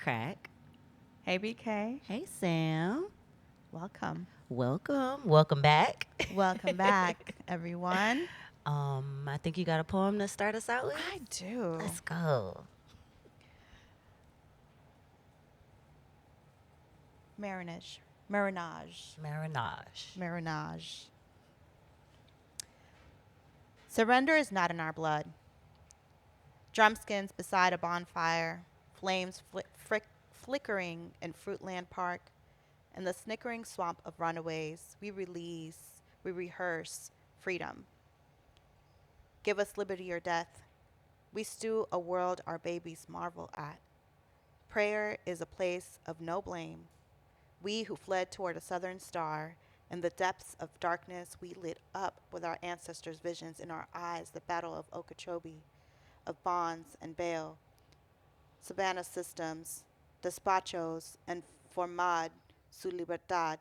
Crack. Hey, BK. Hey, Sam. Welcome. Welcome. Welcome back. Welcome back, everyone. I think you got a poem to start us out with? I do. Let's go. Marinage. Marinage. Marinage. Marinage. Surrender is not in our blood. Drumskins beside a bonfire, flames flickering in Fruitland Park, in the snickering swamp of runaways, we rehearse freedom. Give us liberty or death. We stew a world our babies marvel at. Prayer is a place of no blame. We who fled toward a southern star, in the depths of darkness we lit up with our ancestors' visions in our eyes the battle of Okeechobee, of bonds and bail, Savannah systems, despachos, and Formad su Libertad,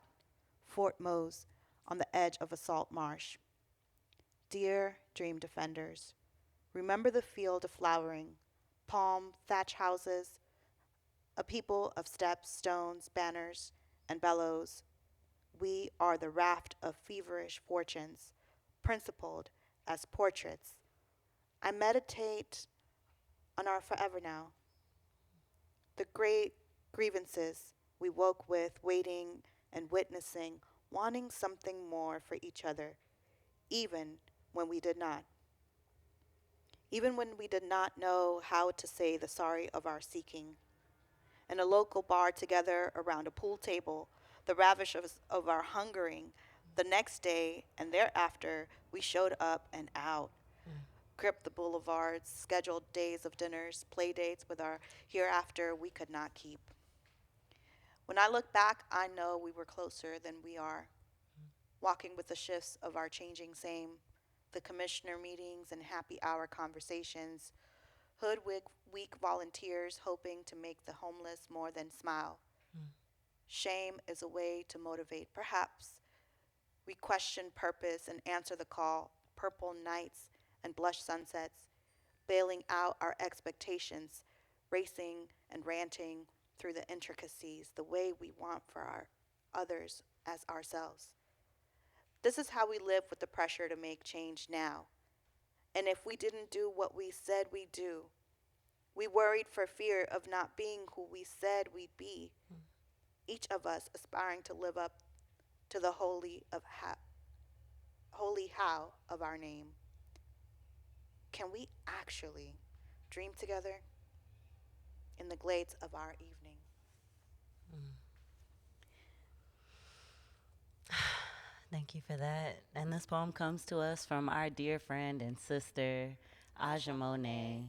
Fort Mose, on the edge of a salt marsh. Dear dream defenders, remember the field of flowering, palm, thatch houses, a people of steps, stones, banners, and bellows. We are the raft of feverish fortunes, principled as portraits. I meditate on our forever now, the great grievances we woke with, waiting and witnessing, wanting something more for each other, even when we did not. Even when we did not know how to say the sorry of our seeking. In a local bar together around a pool table, the ravish of our hungering, the next day and thereafter, we showed up and out, gripped the boulevards, scheduled days of dinners, play dates with our hereafter we could not keep. When I look back, I know we were closer than we are, walking with the shifts of our changing same, the commissioner meetings and happy hour conversations, Hood Week volunteers hoping to make the homeless more than smile. Shame is a way to motivate. Perhaps we question purpose and answer the call, purple nights and blush sunsets, bailing out our expectations, racing and ranting through the intricacies, the way we want for our others as ourselves. This is how we live with the pressure to make change now. And if we didn't do what we said we'd do, we worried for fear of not being who we said we'd be, each of us aspiring to live up to the holy how of our name. Can we actually dream together in the glades of our evening? Thank you for that. And this poem comes to us from our dear friend and sister, Aja Monet,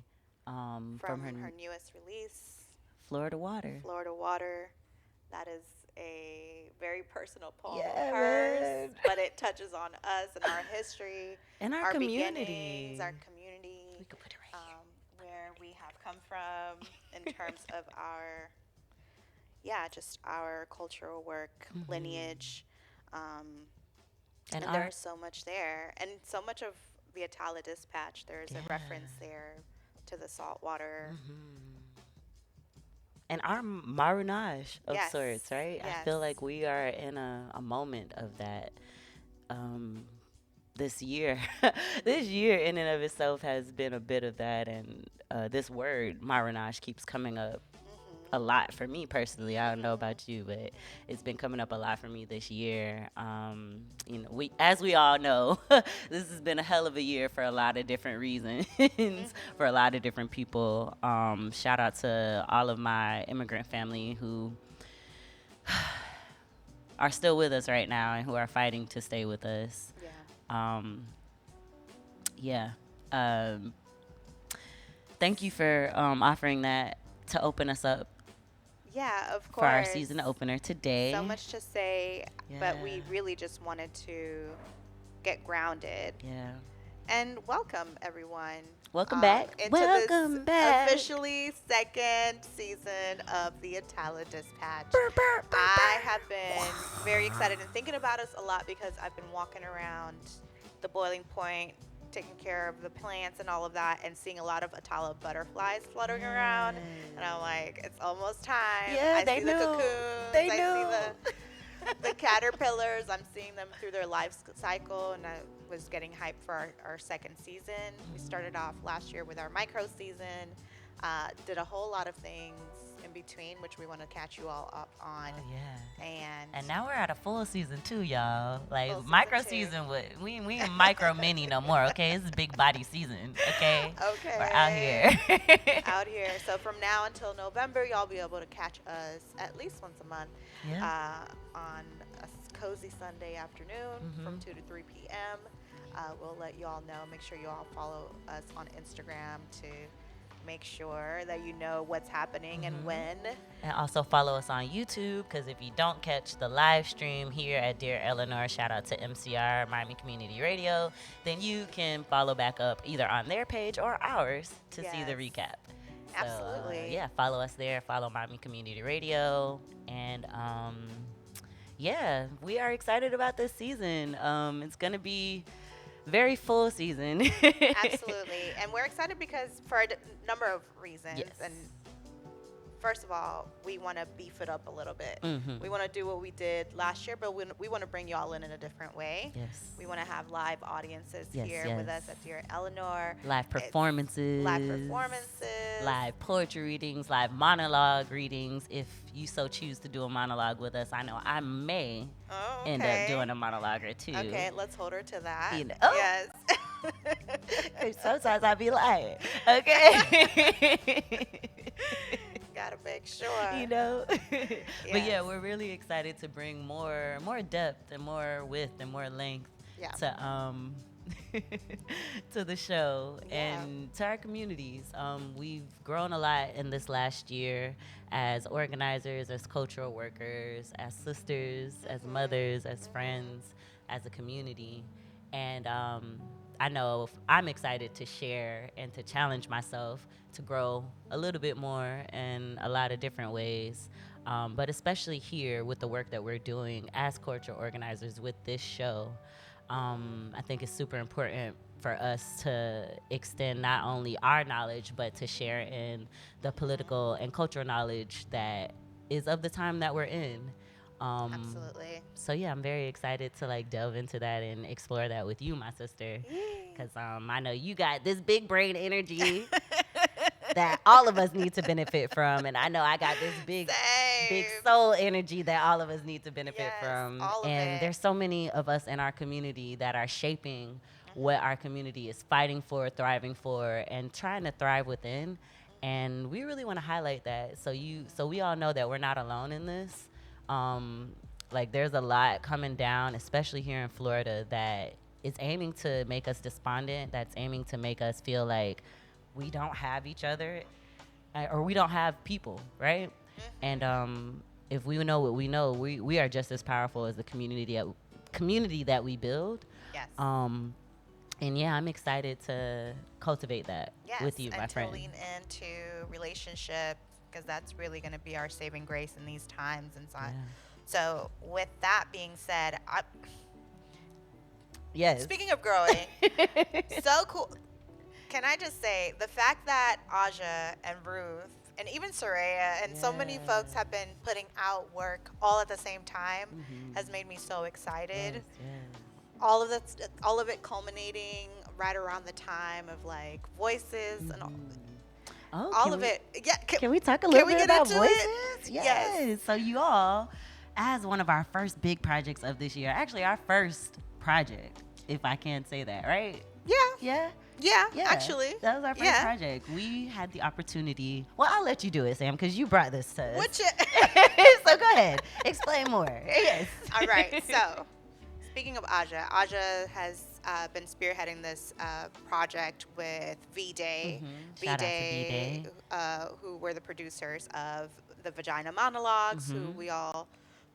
From from her newest release, Florida Water. Florida Water. That is a very personal poem Yeah, of hers, man. but it touches on us and our history, And our community. beginnings, our community, We could put it right here. where we have come from in terms of our, just our cultural work, lineage. And And there's so much there. And so much of the Atala Dispatch, there's a reference there to the salt water. and our marinage of Yes, sorts, right? I feel like we are in a moment of that this year. This year, in and of itself, has been a bit of that, and this word marinage keeps coming up a lot for me personally. I don't know about you, but it's been coming up a lot for me this year. As we all know, this has been a hell of a year for a lot of different reasons, for a lot of different people. Shout out to all of my immigrant family who are still with us right now and who are fighting to stay with us. Yeah. Thank you for offering that to open us up. Yeah, of course. For our season opener today. So much to say, but we really just wanted to get grounded. Yeah. And welcome, everyone. Welcome back. Into Welcome this back. officially second season of the Atala Dispatch. I have been very excited and thinking about us a lot because I've been walking around the boiling point taking care of the plants and all of that, and seeing a lot of Atala butterflies fluttering around. And I'm Yes. like, it's almost time. Yeah, I they see the knew. cocoons. They I see knew. the caterpillars. I'm seeing them through their life cycle, and I was getting hyped for our second season. We started off last year with our micro season, did a whole lot of things in between, which we want to catch you all up on. Oh yeah. And And now we're at a full season too, y'all. Like full season micro two. season, we in micro mini no more. Okay, this is big body season. Okay, we're out Okay. here. Out here. So from now until November, y'all be able to catch us at least once a month Yeah. on a cozy Sunday afternoon from Mhm. 2 to 3 p.m. We'll let you all know. Make sure you all follow us on Instagram to make sure that you know what's happening and Mhm. when. And also follow us on YouTube, because if you don't catch the live stream here at Dear Eleanor, shout out to MCR, Miami Community Radio, then you can follow back up either on their page or ours to see the Yes, recap. So, absolutely. yeah, follow us there, follow Miami Community Radio. And yeah, we are excited about this season. It's going to be very full season. Absolutely. And we're excited because for a number of reasons. Yes. And first of all, we want to beef it up a little bit. Mhm. We want to do what we did last year, but we want to bring y'all in a different way. Yes. We want to have live audiences Yes, here with yes. us at Dear Eleanor. Live It's performances, live performances. live poetry readings, live monologue readings. If you so choose to do a monologue with us, I know I may Oh, end up okay. doing a monologue or two. Okay, let's hold her to that. You know- oh. Yes. 'Cause sometimes I be lying. Okay. Gotta make sure. You know. But yeah, Yes. we're really excited to bring more depth and more width and more length Yeah. to to the show Yeah. and to our communities. We've grown a lot in this last year as organizers, as cultural workers, as sisters, as mothers, as friends, as a community. And I know I'm excited to share and to challenge myself to grow a little bit more in a lot of different ways. But especially here with the work that we're doing as culture organizers with this show, I think it's super important for us to extend not only our knowledge, but to share in the political and cultural knowledge that is of the time that we're in. Absolutely. So yeah, I'm very excited to like delve into that and explore that with you, my sister, Yay. because I know you got this big brain energy that all of us need to benefit from, and I know I got this big Same. soul energy that all of us need to benefit Yes, from. all of And it. there's so many of us in our community that are shaping what our community is fighting for, thriving for, and trying to thrive within. And we really want to highlight that, so we all know that we're not alone in this. Um, like there's a lot coming down, especially here in Florida, that is aiming to make us despondent. That's aiming to make us feel like we don't have each other, or we don't have people, right? And if we know what we know, we are just as powerful as the community that we build. Yes. And yeah, I'm excited to cultivate that Yes, with you, and my to friend. lean into relationship because that's really going to be our saving grace in these times. And so, Yeah. so with that being said, Yes. speaking of growing, so cool. Can I just say the fact that Aja and Ruth and even Soraya and so many folks have been putting out work all at the same time has made me so excited. Yes, yes. All of it culminating right around the time of like voices and Oh, all can of we, it. Yeah, Can we talk a little we bit get about into voices? it? Yes. Yes. So you all, as one of our first big projects of this year, actually our first project, if I can say that, right? Yeah, Yeah. yeah, Yeah, actually. that was our first Yeah. project. We had the opportunity. Well, I'll let you do it, Sam, because you brought this to us. Which, So go ahead, explain more. Yes. all right, so speaking of Aja has been spearheading this project with V-Day. Shout out to V-Day. Who were the producers of the Vagina Monologues, who we all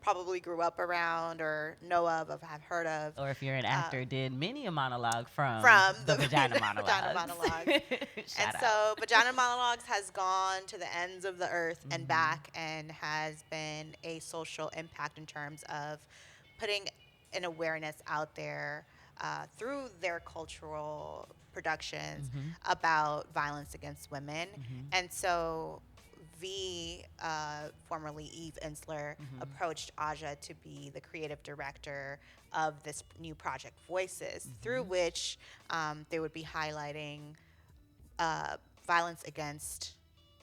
probably grew up around or know of have heard of. Or if you're an actor, did many a monologue from the the Vagina Monologues. Vagina Monologues. Shout And out. so Vagina Monologues has gone to the ends of the earth and back and has been a social impact in terms of putting an awareness out there through their cultural productions Mm-hmm. about violence against women. Mm-hmm. And so V, formerly Eve Ensler, Mm-hmm. approached Aja to be the creative director of this new project, Voices, through Mm-hmm. which they would be highlighting uh, violence against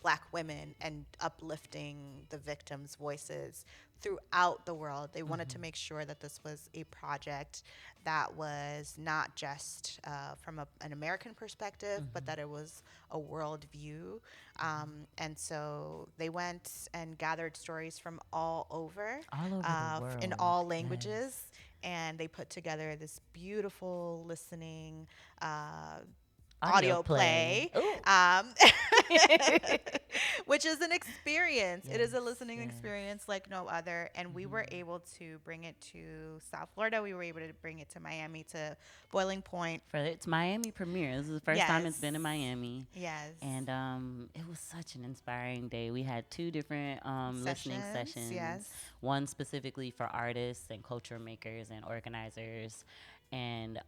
black women and uplifting the victims' voices throughout the world. They wanted to Mm-hmm. make sure that this was a project that was not just from an American perspective, but Mm-hmm. that it was a world view. And so they went and gathered stories from all over, All over the in world. all Yes. languages, and they put together this beautiful listening Audio audio play. play, Ooh. um, Yes. which is an experience. It is a listening Yes. experience like no other. And we were Mm-hmm. able to bring it to South Florida. We were able to bring it to Miami, to Boiling Point. For its Miami premiere. This is the first time it's Yes. been in Miami. Yes. And it was such an inspiring day. We had two different listening Sessions. sessions, Yes. one specifically for artists and culture makers and organizers, and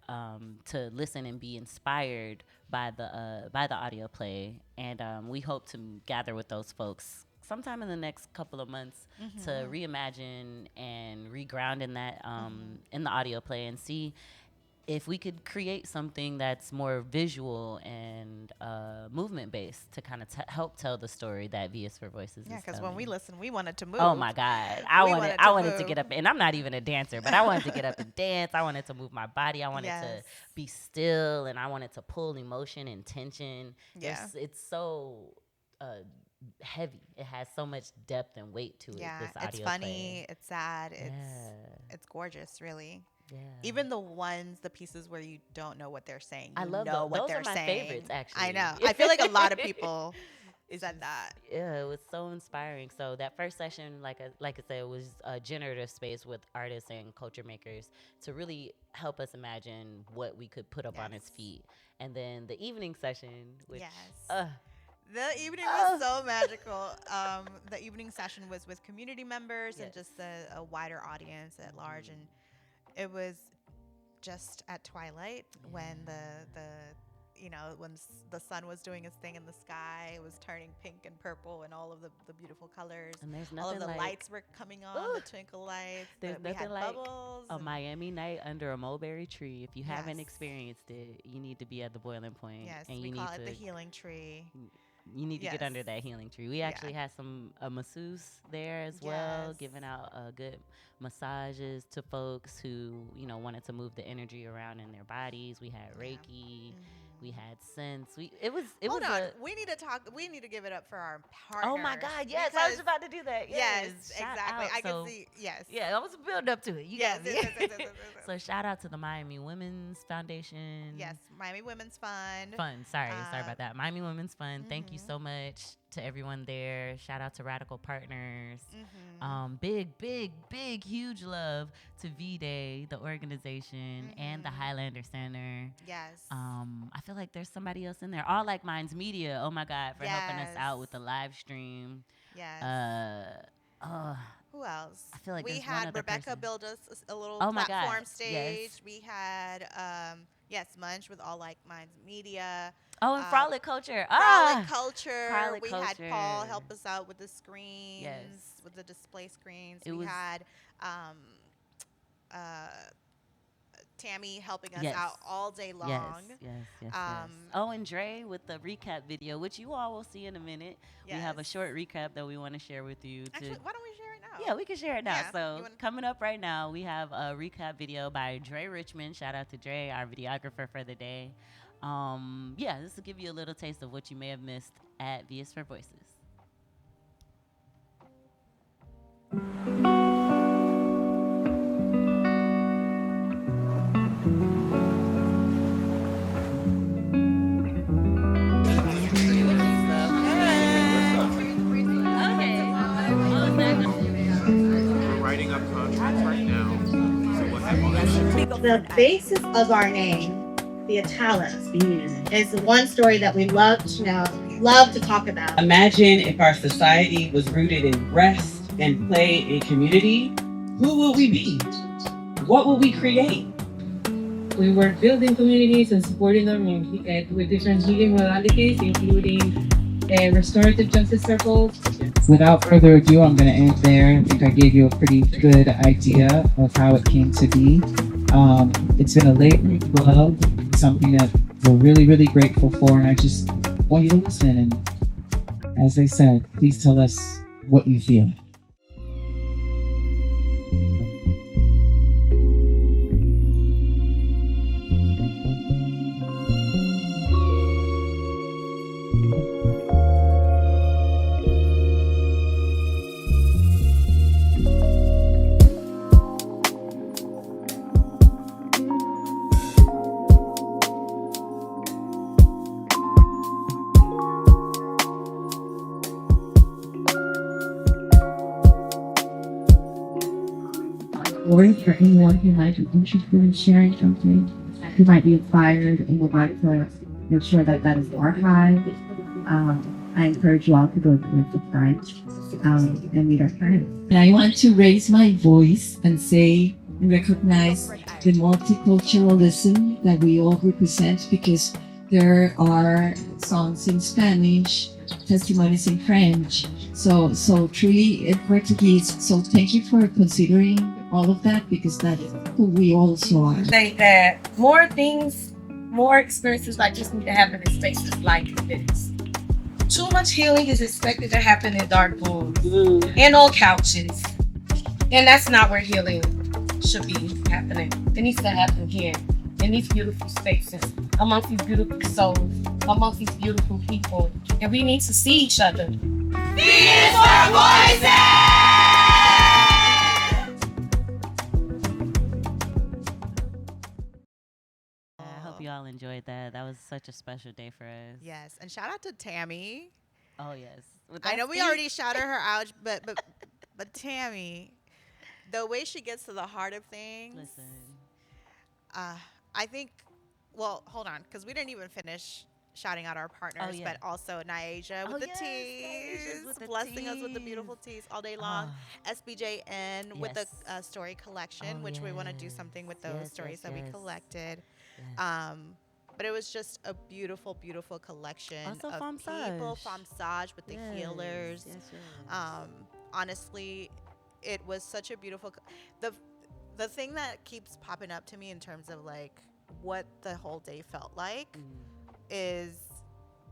to listen and be inspired by the audio play. And we hope to gather with those folks sometime in the next couple of months to Mm-hmm. reimagine and reground in that Mm-hmm. in the audio play and see if we could create something that's more visual and movement based to kind of help tell the story that VS for Voices Yeah, is because when we telling. listened, we wanted to Oh move. my God. We wanted I to wanted to move. get up, and I'm not even a dancer, but I wanted to get up and dance. I wanted to move my body. I wanted to Yes. be still, and I wanted to pull emotion and tension. Yeah. It's so uh, heavy. It has so much depth and weight to it, Yeah. this It's audio play. funny. It's sad. Yeah. It's gorgeous, really. Yeah. Even the pieces where you don't know what they're saying, I you love know what those are they're my saying. favorites I actually. know. I feel like a lot of people It's said just that. yeah, it was so inspiring. So that first session, like I said, it was a generative space with artists and culture makers to really help us imagine what we could put up on its Yes. feet. And then the evening session, which Yes. uh, The evening was uh so magical. The evening session was with community members and yes. just a wider audience at large, Mhm. and it was just at twilight when Yeah. the when the sun was doing its thing in the sky. It was turning pink and purple and all of the beautiful colors. And there's All of nothing the like lights were coming on, ooh, the twinkle lights. there's We nothing had like bubbles a and Miami night under a mulberry tree. If you haven't yes, experienced it, you need to be at the boiling point, yes, and we you call need it the to healing tree. get Yes, under that healing tree. We yeah, actually had a masseuse there as well, yes, giving out good massages to folks who wanted to move the energy around in their bodies. We had yeah. Reiki, we Hmm. had sense. It Hold was on, a we need to talk. We need to give it up for our oh my partners God, yes, I was because about to do that. yes, Yes, shout exactly. out. I can So see. Yes, yeah, I was building up to it. You yes, got yes, me. yes, yes, yes, yes, yes, So yes. shout out to the Miami Women's Yes, Foundation. Miami Women's Fund. Fun. Sorry Uh, about that. Miami Women's Fund. Thank you mhm, so much to everyone there. Shout out to Radical Partners. mhm, Big, huge love to V Day, the organization, and the mhm. Highlander Center. Yes, I feel like there's somebody else in there. All Like Minds Media. Oh my God, for helping us yes, out with the live stream. yes. Uh, oh, Who else? I feel like We there's one had other Rebecca person. build us a little Oh my God, platform yes. stage. We had yes, Munch with All Like Minds Media. Oh, and Uh, Frolic Culture. Frolic Ah, Culture. Frolic We had Paul Culture. help us out with the Yes, screens, with the display screens. it We was. had um, uh, Tammy helping us Yes. out all day Yes, long. yes. Um, Oh, and Dre with the recap video, which you all will see in a minute. We have a yes. short recap that we want to share with you. Actually, why don't we share it now? Yeah, we can share it now. Yeah. So You want? coming up right now, we have a recap video by Dre Richmond. Shout out to Dre, our videographer for the day. Yeah, this will give you a little taste of what you may have missed at VS for Voices. We're writing up contracts right now, so we'll have all that shit. The basis of our name, the Atala, is one story that we love to know, love to talk about. Imagine if our society was rooted in rest and play and community. Who would we be? What would we create? We were building communities and supporting them with different healing modalities, including restorative justice circles. Without further ado, I'm going to end there. I think I gave you a pretty good idea of how it came to be. It's been a labor of love, something that we're really, really grateful for. And I just want you to listen. And as they said, please tell us what you feel. Or for anyone who might be interested in sharing something, who might be inspired and would like to make sure that that is archived, I encourage you all to go to the website and read our friends. And I want to raise my voice and say and recognize the multiculturalism that we all represent, because there are songs in Spanish, testimonies in French, so truly in Portuguese. So thank you for considering all of that, because that is who we also are. Say that more things, more experiences like this need to happen in spaces like this. Too much healing is expected to happen in dark rooms and on couches, and that's not where healing should be happening. It needs to happen here in these beautiful spaces, amongst these beautiful souls, amongst these beautiful people, and we need to see each other. Venus for Voices! I hope you all enjoyed that. That was such a special day for us. Yes, and shout out to Tammy. Oh yes. With I that know we speech- already shouted her out, but Tammy, the way she gets to the heart of things. Listen. I think. Well, hold on, because we didn't even finish shouting out our partners, yeah. but also Niaja with Oh, the yes, teas, Niaja's with the blessing us with the teas. beautiful teas all day long. SBJN with the Yes. story collection, Oh, which we want to do something with those yes, stories yes, that we yes. collected. Yes. But it was just a beautiful, beautiful collection Also of Femme people. Sage. Femme Sage with the Yes, healers. yes, yes. Honestly, it was such a beautiful. The thing that keeps popping up to me in terms of like what the whole day felt like is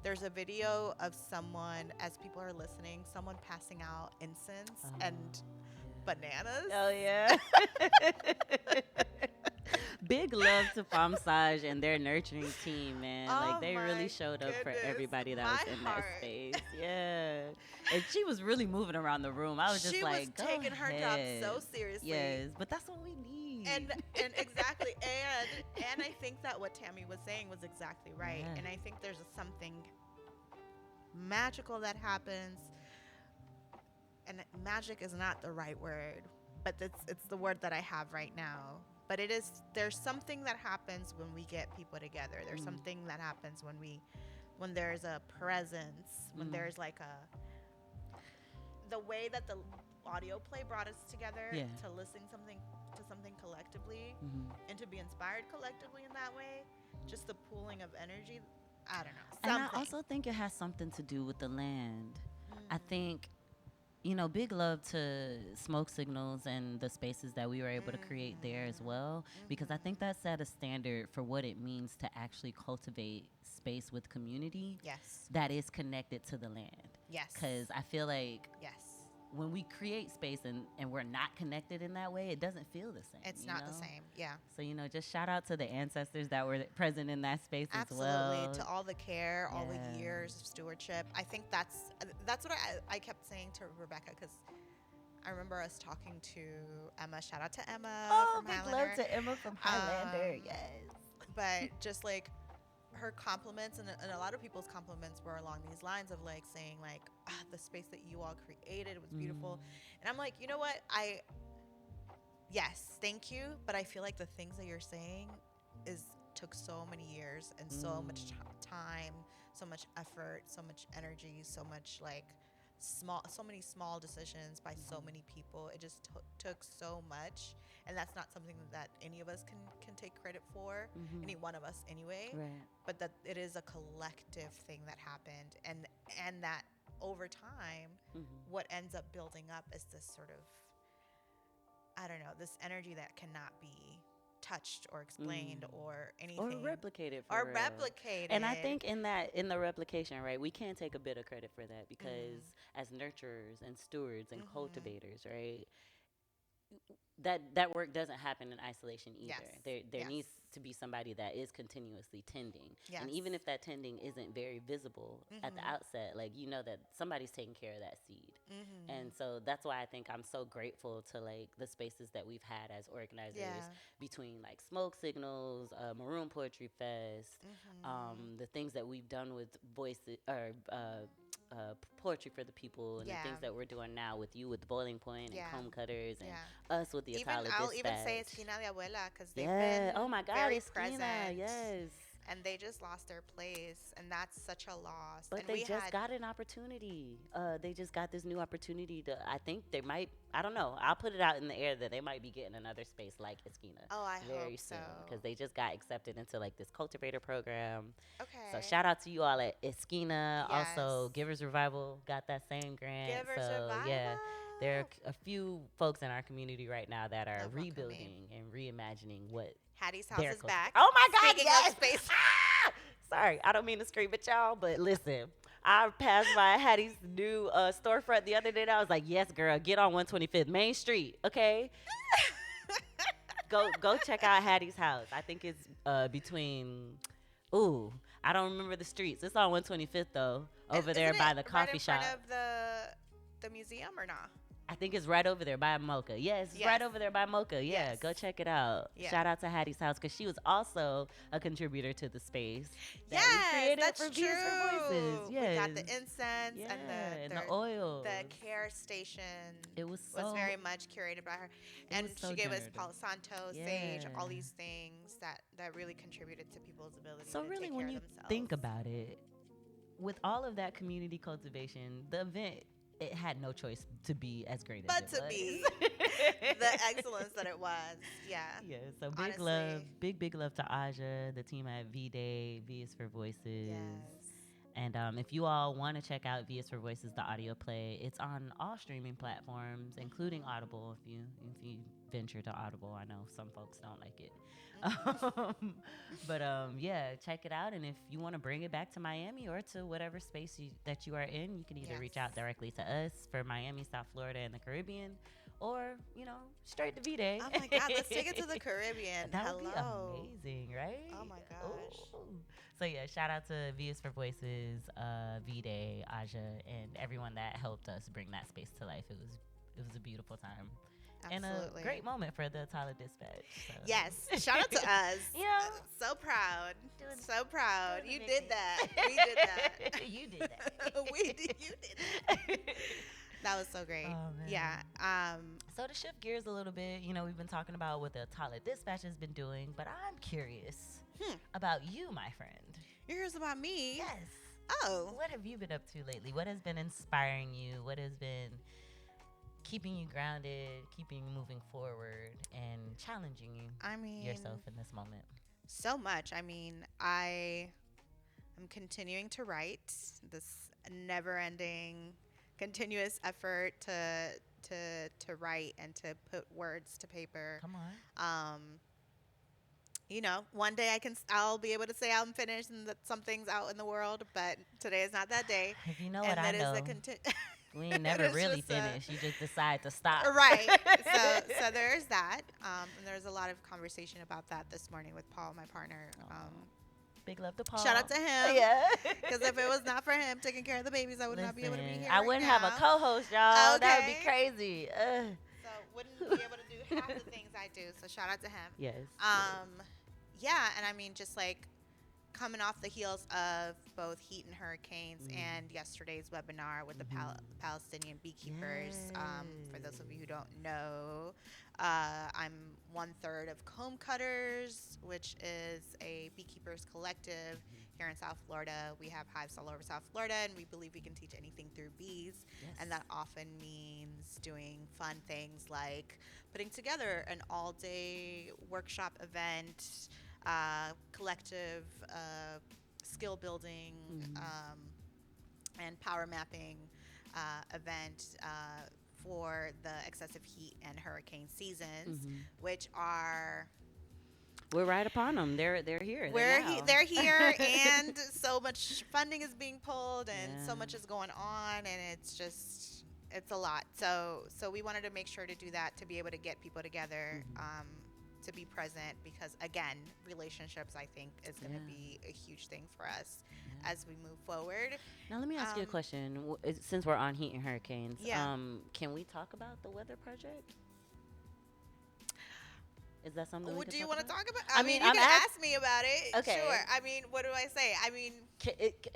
there's a video of someone, as people are listening, someone passing out incense and bananas. Oh yeah. Big love to Femme Sage and their nurturing team, man. Oh Like they really my showed up for goodness, everybody that my was in that heart. space. Yeah. And she was really moving around the room. I was just She was like, go taking her job ahead. so seriously. Yes, but that's what we need. And exactly, and I think that what Tammy was saying was exactly right. Yeah. And I think there's something magical that happens, and magic is not the right word, but it's the word that I have right now. But there's something that happens when we get people together. There's something that happens when there's a presence, when there's like the way that the audio play brought us together to listen to something collectively and to be inspired collectively in that way. Just the pooling of energy. I don't know. And Something. I also think it has something to do with the land. I think, big love to Smoke Signals and the spaces that we were able to create there as well, because I think that set a standard for what it means to actually cultivate space with community that is connected to the land. Yes. Because I feel like Yes. when we create space and we're not connected in that way, it doesn't feel the same. It's not the same. Yeah. So, just shout out to the ancestors that were present in that space as well. Absolutely. To all the care, all the years of stewardship. I think that's what I kept saying to Rebecca, because I remember us talking to Emma. Shout out to Emma from big Highlander. love to Emma from Highlander. Yes. But just like her compliments and a lot of people's compliments were along these lines of like saying like the space that you all created was beautiful. And I'm like, you know what, yes, thank you, but I feel like the things that you're saying took so many years and so much time, so much effort, so much energy, so much like so many small decisions by so many people. It just took so much, and that's not something that any of us can take credit for, any one of us anyway. Right. But that it is a collective thing that happened, and that over time, what ends up building up is this sort of, I don't know, this energy that cannot be touched or explained or anything Or replicated or real. replicated. And I think in the replication, right, we can take a bit of credit for that because as nurturers and stewards and cultivators, right, that work doesn't happen in isolation either. Yes. There needs to be somebody that is continuously tending. Yes. And even if that tending isn't very visible at the outset, like you know that somebody's taking care of that seed. And so that's why I think I'm so grateful to like the spaces that we've had as organizers between like Smoke Signals, Maroon Poetry Fest, the things that we've done with voices or poetry for the people, and the things that we're doing now with you with Boiling Point and Comb Cutters and us with the Atala Dispatch. I'll even say Esquina de Abuela because they've been oh my God, very Esquina, present. yes. And they just lost their place, and that's such a loss. But and they just got an opportunity. They just got this new opportunity to. I think they might. I don't know. I'll put it out in the air that they might be getting another space like Esquina. Oh, I very hope soon so. because they just got accepted into like this cultivator program. Okay. So shout out to you all at Esquina. Yes. Also, Givers Revival got that same grant. Givers so Revival. yeah, there are a few folks in our community right now that are Love rebuilding and reimagining what. Hattie's house is back. Oh my God! Speaking Yes. of space. Sorry, I don't mean to scream at y'all, but listen, I passed by Hattie's new storefront the other day, and I was like, yes, girl, get on 125th Main Street, okay? Go check out Hattie's house. I think it's between, I don't remember the streets. It's on 125th, though, over there by the coffee shop. Right in front of the museum or not? I think it's right over there by Mocha. Yes, it's right over there by Mocha. Yeah, Yes. go check it out. Yeah. Shout out to Hattie's house because she was also a contributor to the space that Yes, we created that's for true. Vies for Voices. Yes. We got the incense Yeah, and the oils. The care station. It was so very much curated by her, and was so she gave us generative. Palo Santo, sage, Yeah. all these things that really contributed to people's ability So to really, take when care you of themselves. think about it, with all of that community cultivation, the event it had no choice to be as great but as it to was. be the excellence that it was, yeah. Yeah, so big Honestly. love, big love to Aja, the team at V-Day, V is for Voices. Yes. And if you all want to check out V is for Voices, the audio play, it's on all streaming platforms, including Audible. If you venture to Audible, I know some folks don't like it, but yeah, check it out. And if you want to bring it back to Miami or to whatever space that you are in, you can either reach out directly to us for Miami, South Florida, and the Caribbean, or straight to V-Day. Oh my God, let's take it to the Caribbean. That would Hello. be amazing, right? Oh my gosh. Ooh. So yeah, shout out to V is for Voices, V-Day, Aja, and everyone that helped us bring that space to life. It was a beautiful time. Absolutely. And a great moment for the Atala Dispatch. So. Yes, shout out to us. Yeah. So proud. So proud. You doing did it, that. We did that. You did that. You did that. That was so great. Oh, man. Yeah. So to shift gears a little bit, we've been talking about what the Atala Dispatch has been doing, but I'm curious about you, my friend. You're curious about me? Yes. Oh. What have you been up to lately? What has been inspiring you? What has been keeping you grounded, keeping you moving forward, and challenging you yourself in this moment? So much. I mean, I am continuing to write, this never-ending, continuous effort to write and to put words to paper. Come on. One day I'll be able to say I'm finished and that something's out in the world, but today is not that day. If you know what I know. We ain't never It's really just finished. You just decide to stop. Right. So there's that. And there's a lot of conversation about that this morning with Paul, my partner. Big love to Paul. Shout out to him. Yeah. Because if it was not for him taking care of the babies, I would not be able to be here. I wouldn't have a co-host, y'all. That would be Okay. crazy. So wouldn't be able to do half the things I do. So shout out to him. Yes. Yeah, and I mean, just like coming off the heels of both heat and hurricanes and yesterday's webinar with the Palestinian beekeepers. For those of you who don't know, I'm 1/3 of Comb Cutters, which is a beekeepers collective here in South Florida. We have hives all over South Florida, and we believe we can teach anything through bees. Yes. And that often means doing fun things like putting together an all-day workshop event, collective skill building and power mapping event for the excessive heat and hurricane seasons, which are We're right upon them. They're here. they're here, and so much funding is being pulled, and so Yeah. much is going on, and it's a lot. So we wanted to make sure to do that, to be able to get people together, to be present, because again, relationships, I think, is going to be a huge thing for us as we move forward. Now let me ask you a question. Since we're on heat and hurricanes, Yeah. can we talk about the weather project? Is that something? What we do can you want to about? talk about? I I mean, mean, you I'm can ask me about it. Okay. Sure. I mean, what do I say? I mean,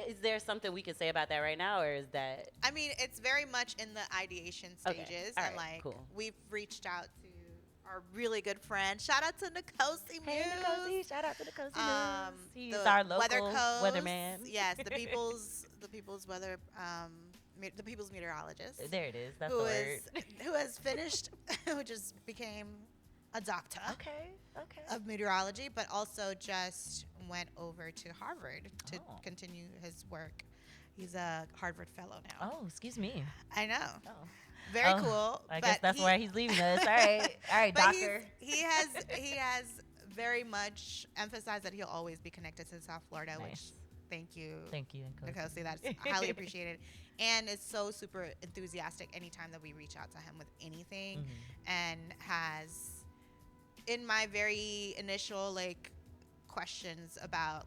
Is there something we can say about that right now, or is that? it's very much in the ideation Okay. stages, All and right, cool. we've reached out to our really good friend. Shout out to Nkosi Hey, Muse. Nkosi! Shout out to Nkosi News. He's the our local weather coast. weatherman. Yes, the people's weather, the people's meteorologist. There it is. That's who the is word. who has finished, who just became a doctor Okay. Okay. of meteorology, but also just went over to Harvard to Oh. continue his work. He's a Harvard fellow now. Oh, excuse me. I know. Oh. Very Oh, cool. I guess but that's he- where he's leaving us. All right. All right, but doctor. he has very much emphasized that he'll always be connected to South Florida, which Nice. thank you. Thank you, Nkosi. Nkosi, that's highly appreciated, and is so super enthusiastic anytime that we reach out to him with anything, and has, in my very initial questions about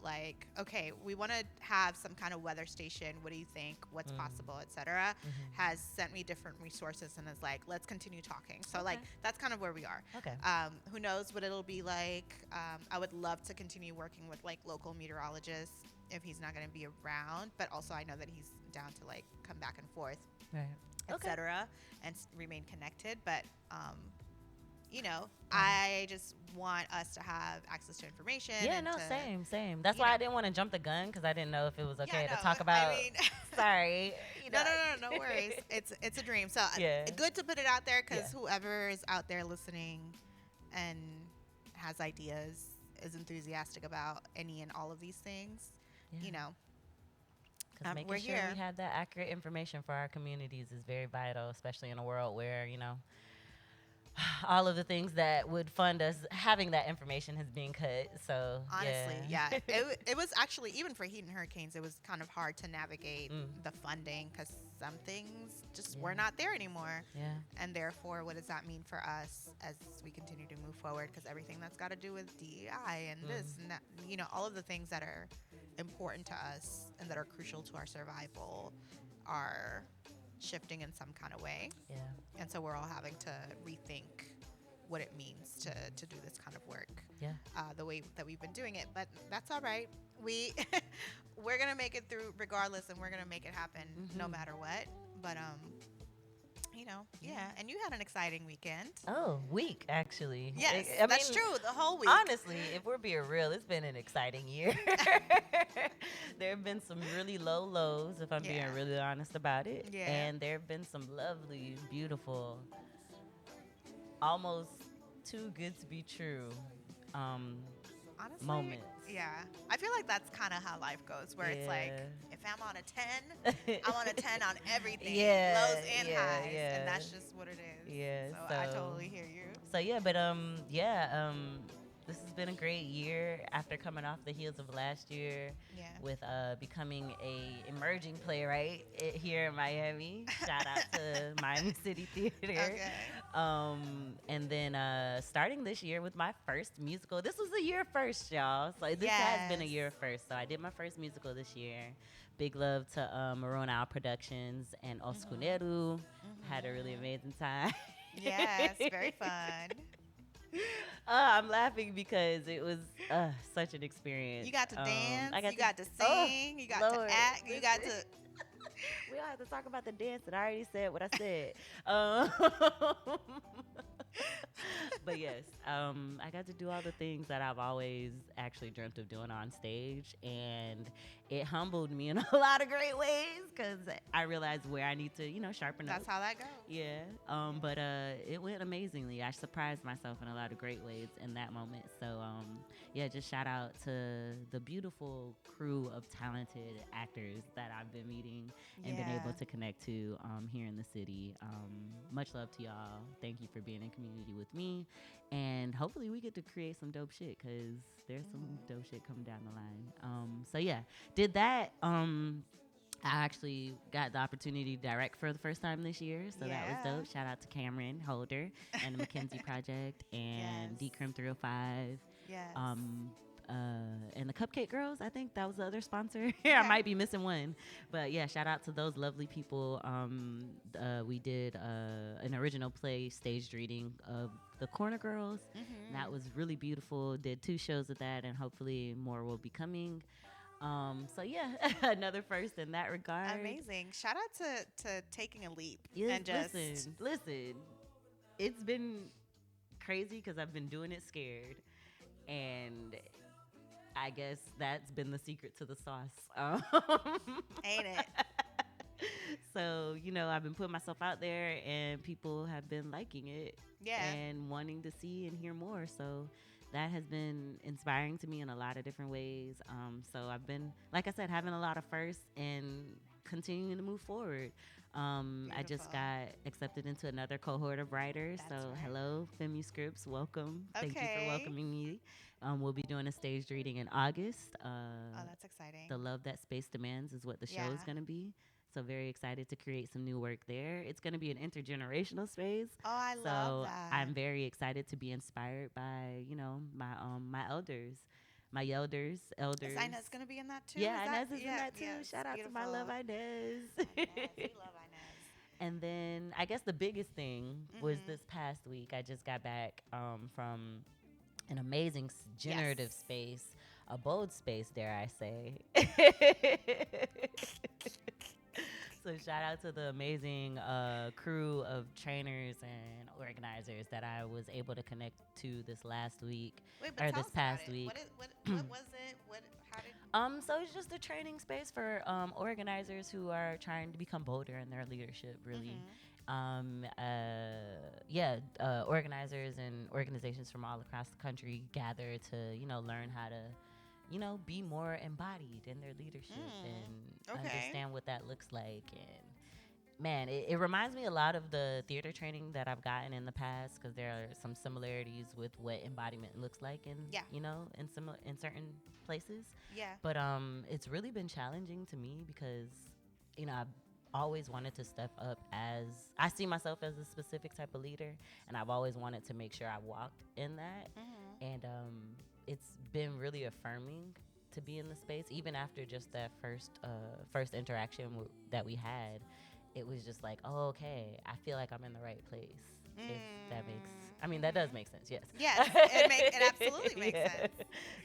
okay, we want to have some kind of weather station, what do you think, what's possible, etc., has sent me different resources and is like, let's continue talking. So Okay. that's kind of where we are. Okay. Who knows what it'll be like. I would love to continue working with local meteorologists if he's not going to be around, but also I know that he's down to come back and forth, Right. etc., and remain connected. But I just want us to have access to information. Yeah, and no, to, same. That's you why know. I didn't want to jump the gun, because I didn't know if it was okay Yeah, to no, talk about. I mean, Sorry. You know. no worries. It's a dream. So Yeah. good to put it out there, because Yeah. whoever is out there listening and has ideas, is enthusiastic about any and all of these things, Yeah. 'Cause making we're sure here. we have that accurate information for our communities is very vital, especially in a world where, all of the things that would fund us having that information is being cut. So Honestly, yeah. It was actually, even for heat and hurricanes, it was kind of hard to navigate the funding, because some things just were not there anymore. Yeah. And therefore, what does that mean for us as we continue to move forward? Because everything that's got to do with DEI and this and that, all of the things that are important to us and that are crucial to our survival are shifting in some kind of way. Yeah. And so we're all having to rethink what it means to do this kind of work, Yeah. the way that we've been doing it. But that's all right. We're gonna make it through regardless, and we're gonna make it happen no matter what. But yeah. And you had an exciting weekend. Oh, week actually. Yes, I that's mean, true. The whole week. Honestly, if we're being real, it's been an exciting year. There have been some really low lows, if I'm Yeah. being really honest about it. Yeah. And there have been some lovely, beautiful, almost too good to be true Honestly, moments. yeah. I feel like that's kind of how life goes, where it's like, Yeah. if I'm on a 10, I'm on a 10 on everything, Yeah, lows and yeah, highs, yeah. and that's just what it is. Yeah, So I so- totally hear you. So yeah, but this has been a great year after coming off the heels of last year Yeah. with becoming a emerging playwright here in Miami. Shout out to Miami City Theater. Okay. And then starting this year with my first musical. This was a year first, y'all. So this has been a Yes. year first. So I did my first musical this year. Big love to Maroon Owl Productions and Oskuneru. Had a really amazing time. Yes, very fun. I'm laughing because it was such an experience. You got to I dance, got you got to oh sing, you got to Lord, act, you got listen. to. We don't have to talk about the dance. And I already said what I said. Um, but yes, I got to do all the things that I've always actually dreamt of doing on stage, and it humbled me in a lot of great ways because I realized where I need to, sharpen up. That's how that goes. Yeah. But it went amazingly. I surprised myself in a lot of great ways in that moment. So yeah, just shout out to the beautiful crew of talented actors that I've been meeting and been able to connect to here in the city. Much love to y'all. Thank you for being in community with me, and hopefully we get to create some dope shit because there's some dope shit coming down the line. So yeah, did that. I actually got the opportunity to direct for the first time this year, so that was dope. Shout out to Cameron Holder and the McKinsey Project and Decrim 305. Yes. And the Cupcake Girls, I think that was the other sponsor. I might be missing one, but yeah, shout out to those lovely people. We did an original play staged reading of the Corner Girls. And that was really beautiful. Did 2 shows of that, and hopefully more will be coming. So yeah, another first in that regard. Amazing. Shout out to taking a leap Yes, and just listen. It's been crazy because I've been doing it scared, and I guess that's been the secret to the sauce. ain't it? So, I've been putting myself out there, and people have been liking it and wanting to see and hear more. So that has been inspiring to me in a lot of different ways. So I've been, like I said, having a lot of firsts and continuing to move forward. I just got accepted into another cohort of writers. Hello, FemuScripts, welcome. Thank you for welcoming me. We'll be doing a staged reading in August. Oh, that's exciting. The Love That Space Demands is what the show is going to be. So very excited to create some new work there. It's going to be an intergenerational space. Oh, I love that. I'm very excited to be inspired by, my elders. My elders. Inez going to be in that too? Yeah, Inez is in that too. Shout out to my love Inez. We love Inez. And then I guess the biggest thing was this past week. I just got back from an amazing generative space, a bold space, dare I say. So shout out to the amazing crew of trainers and organizers that I was able to connect to this last week or this past week. What was it? How did? So it's just a training space for organizers who are trying to become bolder in their leadership, really. Organizers and organizations from all across the country gather to, learn how to, be more embodied in their leadership and understand what that looks like. And man, it reminds me a lot of the theater training that I've gotten in the past, because there are some similarities with what embodiment looks like in, in certain places. Yeah. But it's really been challenging to me because, I've always wanted to step up as I see myself as a specific type of leader, and I've always wanted to make sure I walked in that. And it's been really affirming to be in the space, even after just that first interaction that we had. It was just like, oh, okay, I feel like I'm in the right place. If that that does make sense. Yes. Yes, it absolutely makes sense.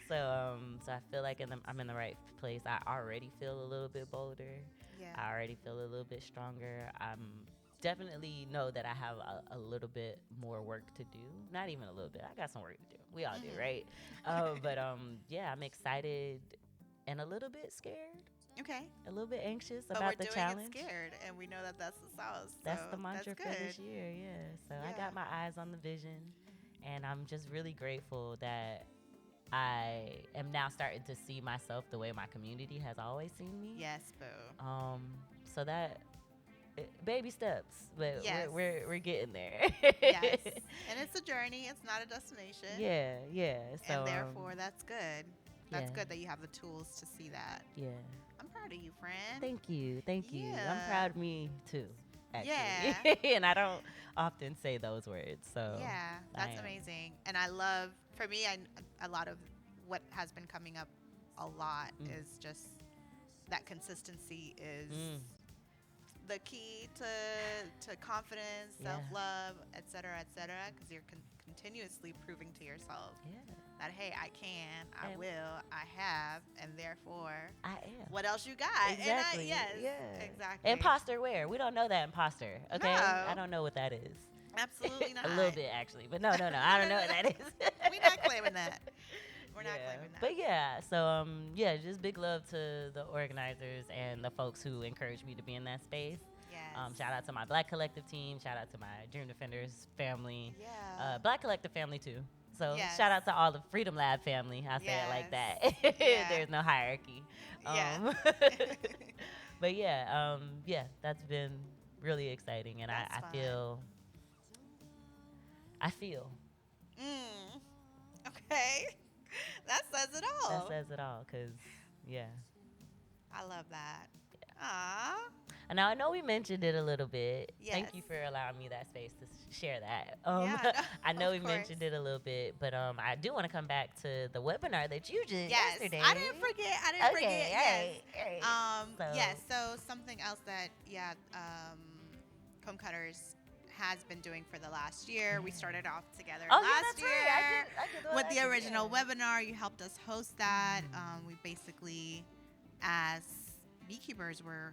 So I feel like I'm in the right place. I already feel a little bit bolder. Yeah. I already feel a little bit stronger. Definitely know that I have a little bit more work to do. Not even a little bit. I got some work to do. We all do, right? But I'm excited and a little bit scared. Okay. A little bit anxious but about the we're doing challenge. It scared, and we know that that's the sauce. So that's the mantra for this year, yeah. So I got my eyes on the vision, and I'm just really grateful that I am now starting to see myself the way my community has always seen me. Yes, boo. So that baby steps, but we're getting there. Yes, and it's a journey. It's not a destination. Yeah. So and therefore, that's good. That's good that you have the tools to see that. Yeah. I'm proud of you, friend. Thank you. Yeah. I'm proud of me too. Actually. Yeah. And I don't often say those words, so yeah, that's amazing. And I love, for me, a lot of what has been coming up a lot is just that consistency is the key to confidence, Yeah. self-love, et cetera, because you're continuously proving to yourself Yeah. that, hey, I can, I And will, I have, and therefore, I am. what else you got? Exactly. Yes, Yeah. exactly. Imposter where? We don't know that imposter. Okay. I No, don't know what that is. absolutely not. A little bit actually, but no. I don't know what that is. We're not claiming that. We're not Yeah. claiming that. But yeah, so yeah, just big love to the organizers and the folks who encouraged me to be in that space. Yes. Shout out to my Black Collective team. Shout out to my Dream Defenders family. Yeah. Black Collective family too. So Yes. shout out to all the Freedom Lab family. I say it like Yes. that. Yeah. There's no hierarchy. Yeah. But yeah, that's been really exciting, and That's I fun. feel Okay. That says it all. that says it all. Cause yeah. I love that. Ah. Now I know we mentioned it a little bit. Thank you Yes. for allowing me that space to share that. Yeah, no, I know of we mentioned course. it a little bit, but I do want to come back to the webinar that you did Yes. yesterday. I didn't forget. Okay, Yes. all right. So- Yes. So something else that Comb Cutters has been doing for the last year. We started off together Oh, yeah, last that's year right. I did with the last year, original yeah. webinar. You helped us host that. We basically, as beekeepers, were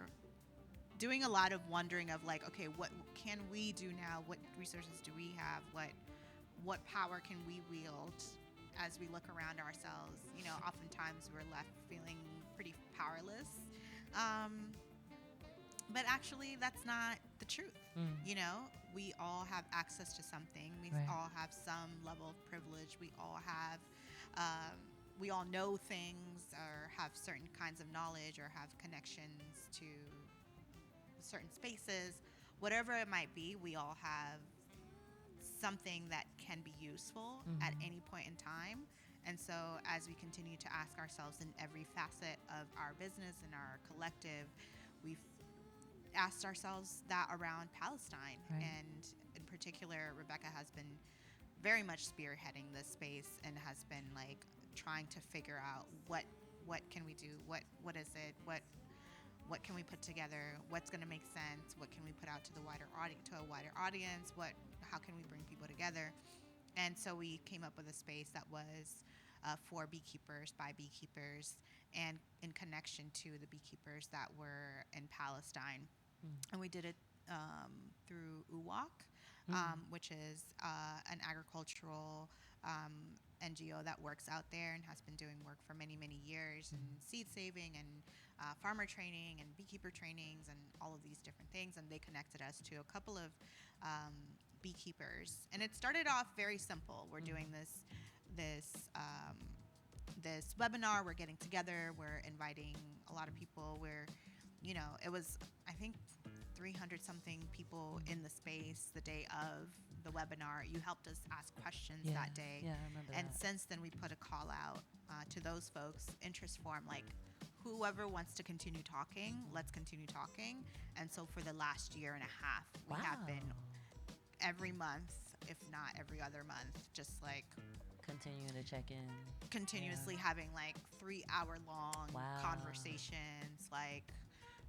doing a lot of wondering of like, okay, what can we do now? What resources do we have? What power can we wield as we look around ourselves? You know, oftentimes we're left feeling pretty powerless. But actually, that's not the truth. You know, we all have access to something. We Right. all have some level of privilege. We all have, we all know things or have certain kinds of knowledge or have connections to certain spaces. Whatever it might be, we all have something that can be useful at any point in time. And so as we continue to ask ourselves in every facet of our business and our collective, we've asked ourselves that around Palestine. Right. And in particular, Rebecca has been very much spearheading this space and has been like trying to figure out what can we do? What is it? What can we put together? What's going to make sense? What can we put out to the wider audience? How can we bring people together? And so we came up with a space that was for beekeepers by beekeepers and in connection to the beekeepers that were in Palestine. And we did it through UWAC, which is an agricultural NGO that works out there and has been doing work for many, many years in seed saving and farmer training and beekeeper trainings and all of these different things. And they connected us to a couple of beekeepers. And it started off very simple. We're doing this webinar. We're getting together. We're inviting a lot of people. It was, I think, 300 something people in the space the day of the webinar. You helped us ask questions that day. Yeah, I remember And that. since then, we put a call out to those folks, interest form, like whoever wants to continue talking, let's continue talking. And so for the last year and a half, we have been every month, if not every other month, just like Continuing to check in. continuously having like 3-hour long Wow. conversations, like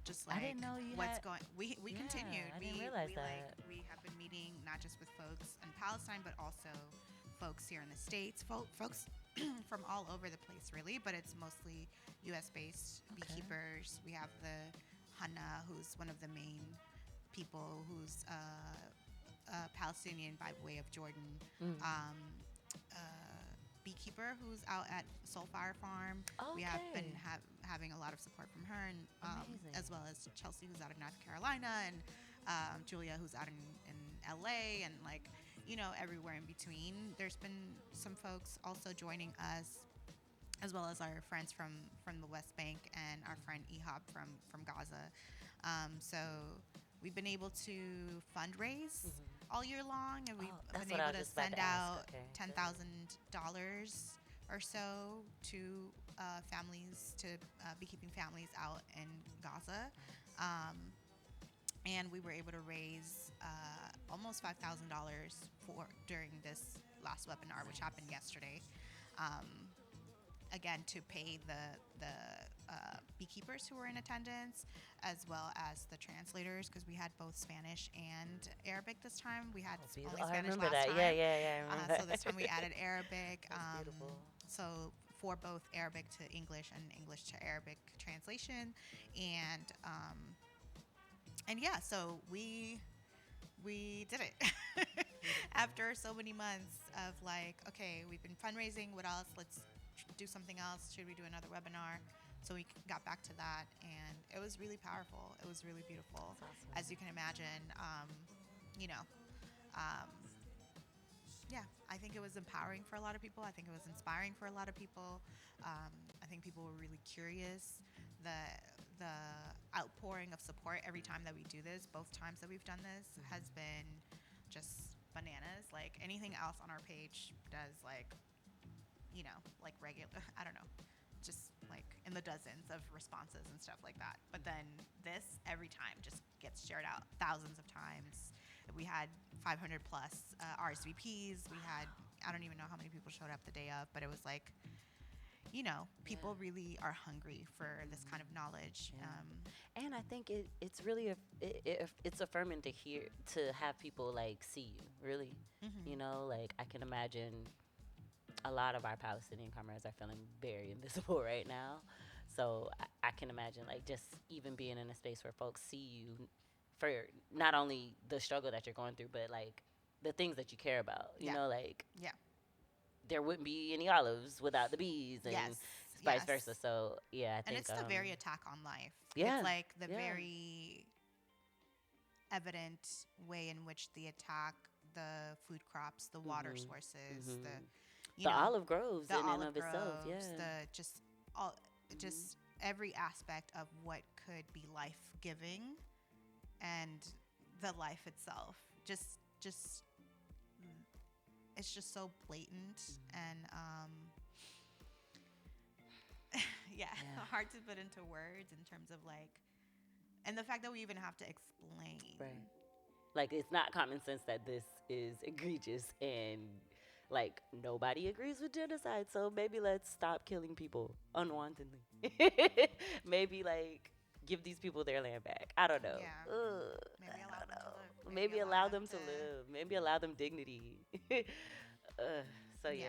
just I like didn't know you what's had- going. We Yeah, continued. I didn't realize we that. we have been meeting not just with folks in Palestine, but also folks here in the States, folks from all over the place, really. But it's mostly U.S. based beekeepers. We have the Hannah, who's one of the main people, who's Palestinian by way of Jordan. Beekeeper who's out at Soulfire Farm. We have been Okay. having a lot of support from her, and Amazing. as well as Chelsea, who's out of North Carolina, and Julia, who's out in LA, and like, everywhere in between. There's been some folks also joining us, as well as our friends from the West Bank and our friend Ehab from Gaza. So we've been able to fundraise all year long, and we've that's been what I able was to just about send to ask. out Okay. $10,000 or so to families, to beekeeping families out in Gaza. And we were able to raise almost $5,000 during this last webinar, which happened yesterday. Again, to pay the beekeepers who were in attendance, as well as the translators, because we had both Spanish and Arabic this time. We had Oh, only beautiful. I Spanish remember last that. Yeah, time. yeah, yeah. I remember So this time we that. added Arabic. That's beautiful. So for both Arabic to English and English to Arabic translation, and yeah, so we did it after so many months of like, okay, we've been fundraising. What else? Let's do something else. Should we do another webinar? So we got back to that, and it was really powerful. It was really beautiful, That's awesome. as you can imagine. You know, um, yeah, I think it was empowering for a lot of people. I think it was inspiring for a lot of people. I think people were really curious. The outpouring of support every time that we do this, both times that we've done this, has been just bananas. Like anything else on our page does like regular, I don't know, just like in the dozens of responses and stuff like that. But then this every time just gets shared out thousands of times. We had 500 plus RSVPs. We had, I don't even know how many people showed up the day of, but it was like, people really are hungry for this kind of knowledge. Yeah. And I think it's really it's affirming to have people like see you really. Like I can imagine a lot of our Palestinian comrades are feeling very invisible right now. So I can imagine like just even being in a space where folks see you for not only the struggle that you're going through, but like the things that you care about. Yeah. Like Yeah. there wouldn't be any olives without the bees, and Yes. vice Yes. versa. So yeah, I And think it's the very attack on life. yeah, It's like the yeah. very evident way in which they attack the food crops, the water sources, the olive groves the in and olive of itself. groves, Yeah. just every aspect of what could be life giving, and the life itself. Just it's just so blatant and yeah, hard to put into words in terms of like, and the fact that we even have to explain. Right. Like it's not common sense that this is egregious and like nobody agrees with genocide. So maybe let's stop killing people unwantedly. Maybe like give these people their land back. I don't know. Yeah. Maybe I allow don't them to know. live. Maybe allow them to live. Maybe allow them dignity. So yeah. Yeah.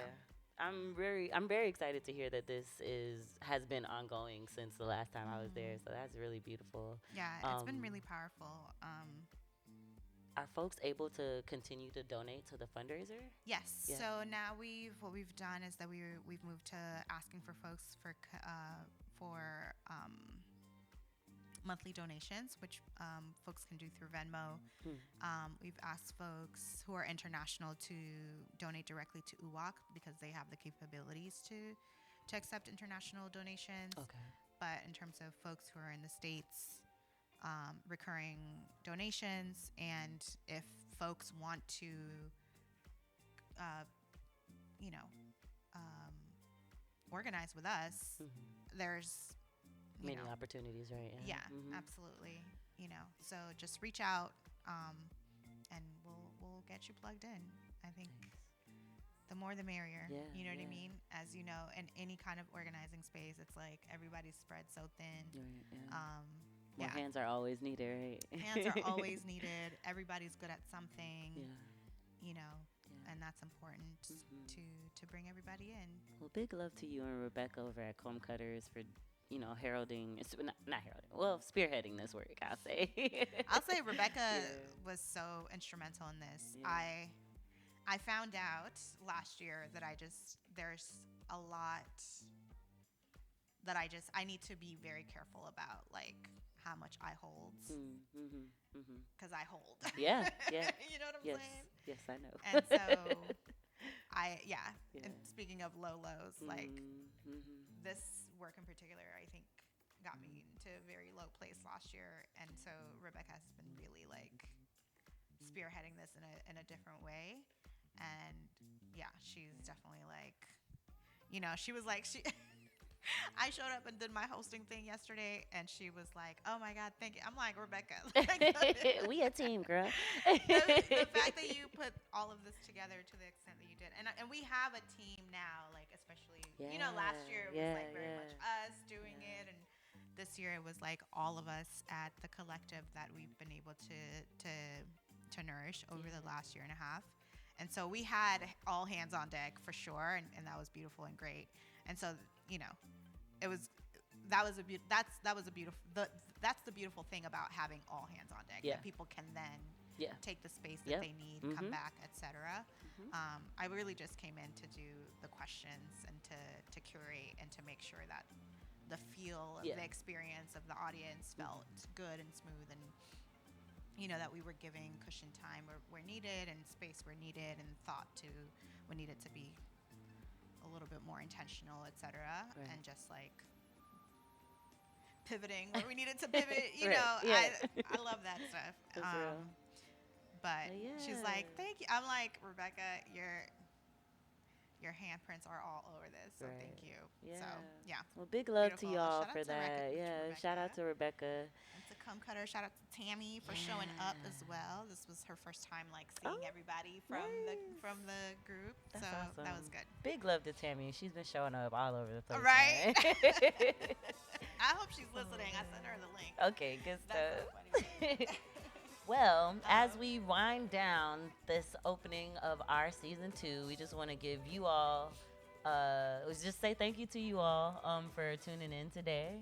I'm very excited to hear that this has been ongoing since the last time I was there. So that's really beautiful. Yeah, it's been really powerful. Are folks able to continue to donate to the fundraiser? Yes. Yeah. So now what we've done is that we've moved to asking for folks for monthly donations, which folks can do through Venmo. We've asked folks who are international to donate directly to UWAC because they have the capabilities to accept international donations. Okay. But in terms of folks who are in the States, recurring donations, and if folks want to, organize with us, there's Many opportunities, right? yeah, absolutely. So just reach out, and we'll get you plugged in. I think the more the merrier. Yeah, You know what I yeah. mean? As you know, in any kind of organizing space, it's like everybody's spread so thin. Right, yeah. More Yeah. hands are always needed, right? Hands are always needed. Everybody's good at something. Yeah. And that's important to bring everybody in. Well, big love to you and Rebecca over at Comb Cutters for, heralding, not heralding, well, spearheading this work, I'll say. I'll say Rebecca Yeah. was so instrumental in this. Yeah. I found out last year that there's a lot that I need to be very careful about, like how much I hold, because I hold. Yeah, yeah. You know what I'm Yes, saying? yes, I know. And so Yeah. And speaking of low lows, like Mm-hmm. this work in particular, I think got me into a very low place last year. And so Rebecca has been really like spearheading this in a different way. And yeah, she's definitely like, she was like, I showed up and did my hosting thing yesterday, and she was like, "Oh my God, thank you." I'm like, Rebecca, like, We a team, girl. the fact that you put all of this together to the extent that you did, and we have a team now, like especially last year it was Yeah, like very yeah, much us doing it, and this year it was like all of us at the collective that we've been able to nourish over the last year and a half. And so we had all hands on deck for sure, and that was beautiful and great. And so it was that's the beautiful thing about having all hands on deck. Yeah. That people can then Yeah. take the space that Yep. they need, Mhm. come back, etc. I really just came in to do the questions and to curate and to make sure that the feel of Yeah. the experience of the audience felt good and smooth, and that we were giving cushion time where needed and space where needed, and thought to when needed to be a little bit more intentional, etc. Right. And just like pivoting where we needed to pivot. Right, yeah. I love that stuff. That's real. But But she's yeah. like, "Thank you." I'm like, "Rebecca, your handprints are all over this, so thank you." Yeah. So yeah. Well, big love Beautiful. to y'all Shout out for to that. Yeah. Shout out to Rebecca. And to Come Cutter, shout out to Tammy for showing up as well. This was her first time like seeing Oh, everybody from nice. the group. That's so awesome. that was good. Big love to Tammy. She's been showing up all over the place. Right? man. I hope she's listening. I sent her the link. Okay, good That's stuff. so funny. Well, as we wind down this opening of our season 2, we just want to give you all, let's just say thank you to you all for tuning in today.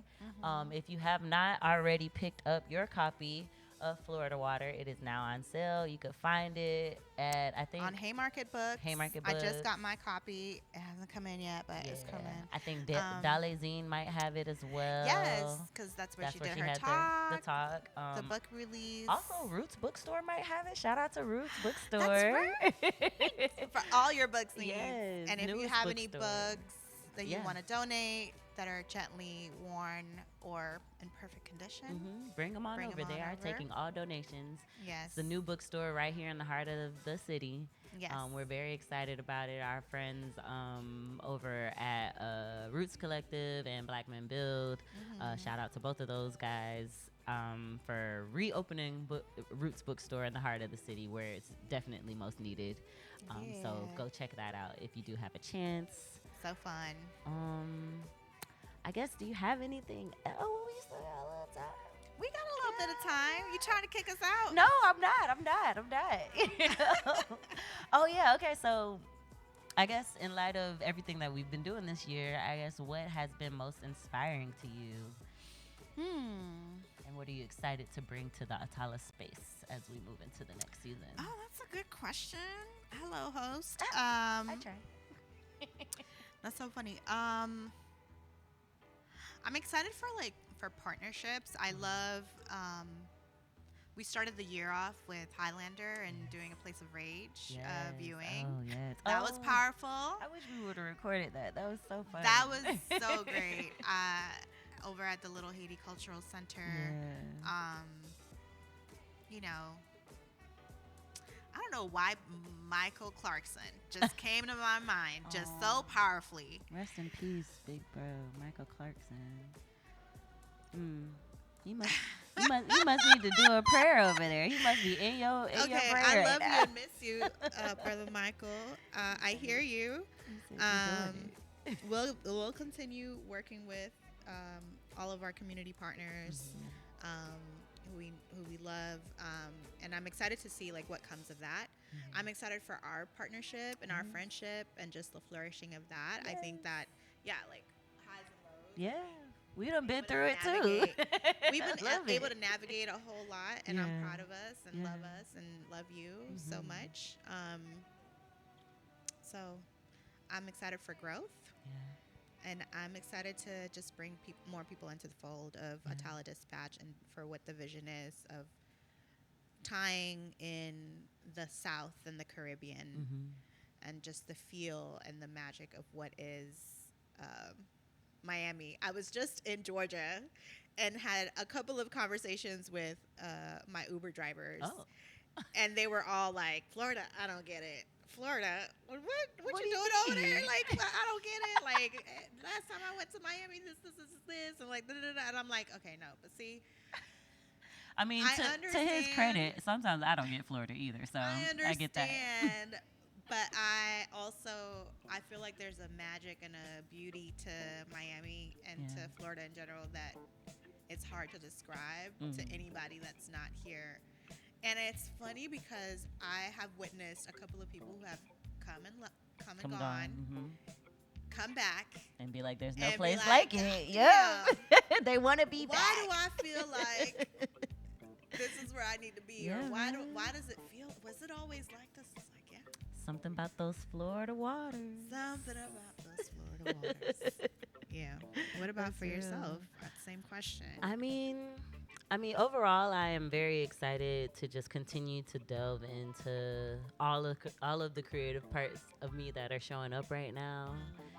If you have not already picked up your copy of Florida Water, it is now on sale. You could find it at, I think, On Haymarket Books. Haymarket I just Books. got my copy. It hasn't come in yet, but it's coming. I think Um, Zine might have it as well. Yes, because that's where she did her had talk. the talk. The book release. Also, Roots Bookstore might have it. Shout out to Roots Bookstore. That's for all your books needs. Yes, And if you newest have any bookstore. books that you Yeah. want to donate that are gently worn or in perfect condition, Bring them on Bring 'em over. They on are over. taking all donations. yes. It's the new bookstore right here in the heart of the city. Yes. We're very excited about it. Our friends over at Roots Collective and Black Men Build, shout out to both of those guys for reopening Roots Bookstore in the heart of the city where it's definitely most needed. So Yeah. go check that out if you do have a chance. So fun. I guess, do you have anything? Oh, we still got a little time. We got a little bit of time. You trying to kick us out? No, I'm not. Oh, yeah. Okay. So I guess in light of everything that we've been doing this year, I guess what has been most inspiring to you? And what are you excited to bring to the Atala space as we move into the next season? Oh, that's a good question. Hello, host. I try. That's so funny. I'm excited for partnerships. I love. We started the year off with Highlander and doing a Place of Rage viewing. Oh, yes. That was powerful. I wish we would have recorded that. That was so fun. That was so great. Over at the Little Haiti Cultural Center. Yeah. I don't know why Michael Clarkson just came to my mind just so powerfully. Rest in peace, big bro, Michael Clarkson. You must need to do a prayer over there. He must be in your prayer. I love right you now. and miss you, Brother Michael. I hear you. He said he doing it. We'll continue working with all of our community partners who we love, and I'm excited to see what comes of that. I'm excited for our partnership and our friendship and just the flourishing of that. I think that highs and lows. Yeah, we done been through it too. We've been Love able it. to navigate a whole lot, and I'm Yeah. proud of us and love you so much. So I'm excited for growth. Yeah. And I'm excited to just bring more people into the fold of Atala Dispatch and for what the vision is of tying in the South and the Caribbean and just the feel and the magic of what is Miami. I was just in Georgia and had a couple of conversations with my Uber drivers. Oh. And they were all like, Florida, I don't get it. Florida. What What you do you doing over there? mean? Like, I don't get it. Like, last time I went to Miami, this, and like, da-da-da-da. And I'm like, okay, no. But see, I mean, I to his understand. credit, sometimes I don't get Florida either, so I I get that. understand. But I feel like there's a magic and a beauty to Miami and Yeah. to Florida in general that it's hard to describe to anybody that's not here. And it's funny because I have witnessed a couple of people who have come and Come gone, come back. and be like, "There's no And be place like, like it." yeah. Yep, they want to be Why back. do I feel like this is where I need to be? Yeah, Or man. why does it feel? Was it always like this? It's like, yeah. Something about those Florida waters. Something about those Florida waters. Yeah. What about for yourself? Same question. I mean, overall, I am very excited to just continue to delve into all of the creative parts of me that are showing up right now.